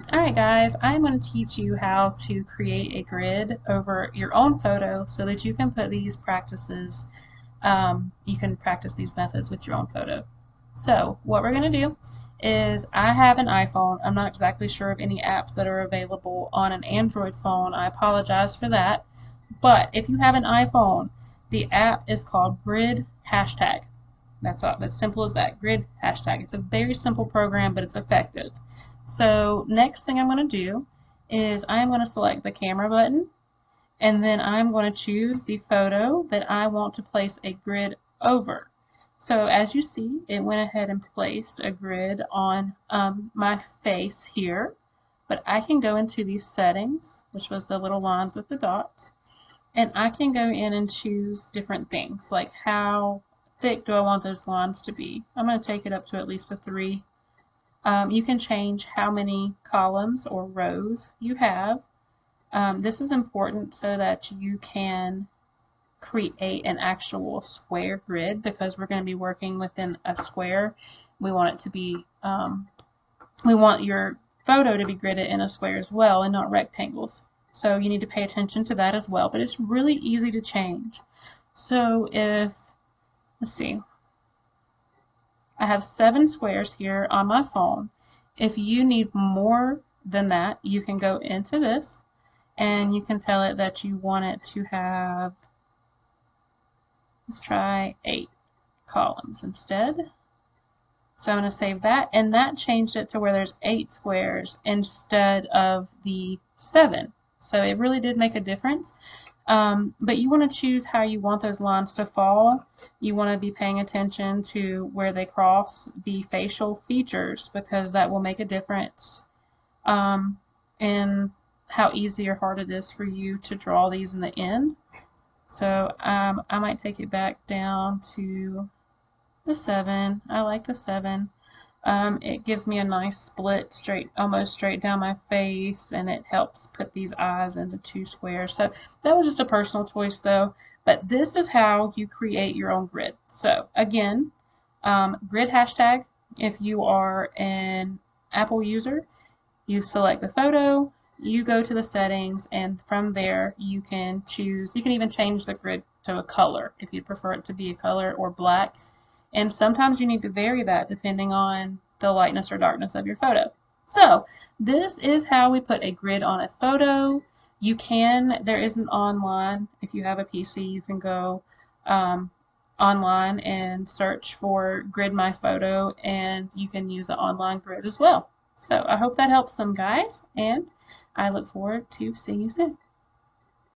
Alright guys, I'm going to teach you how to create a grid over your own photo so that you can put these practices, you can practice these methods with your own photo. So what we're going to do is, I have an iPhone. I'm not exactly sure of any apps that are available on an Android phone. I apologize for that. But if you have an iPhone, the app is called Grid Hashtag. That's all. That's simple as that. Grid Hashtag. It's a very simple program, but it's effective. So next thing I'm going to do is I'm going to select the camera button, and then I'm going to choose the photo that I want to place a grid over. So as you see, it went ahead and placed a grid on my face here, but I can go into these settings, which was the little lines with the dots, and I can go in and choose different things, like how thick do I want those lines to be. I'm going to take it up to at least a 3. You can change how many columns or rows you have. This is important so that you can create an actual square grid, because we're going to be working within a square. We want it to be, we want your photo to be gridded in a square as well and not rectangles. So you need to pay attention to that as well, but it's really easy to change. So if, let's see, I have 7 squares here on my phone. If you need more than that, you can go into this and you can tell it that you want it to have, let's try 8 columns instead. So I'm going to save that, and that changed it to where there's 8 squares instead of the 7. So it really did make a difference. But you want to choose how you want those lines to fall. You want to be paying attention to where they cross the facial features, because that will make a difference in how easy or hard it is for you to draw these in the end. So I might take it back down to the 7. I like the 7. It gives me a nice split, almost straight down my face, and it helps put these eyes into 2 squares. So that was just a personal choice though, but this is how you create your own grid. So again, Grid Hashtag, if you are an Apple user, you select the photo, you go to the settings, and from there you can choose, you can even change the grid to a color if you prefer it to be a color or black. And sometimes you need to vary that depending on the lightness or darkness of your photo. So this is how we put a grid on a photo. You can, there is an online, if you have a PC, you can go online and search for Grid My Photo, and you can use an online grid as well. So I hope that helps some guys, and I look forward to seeing you soon.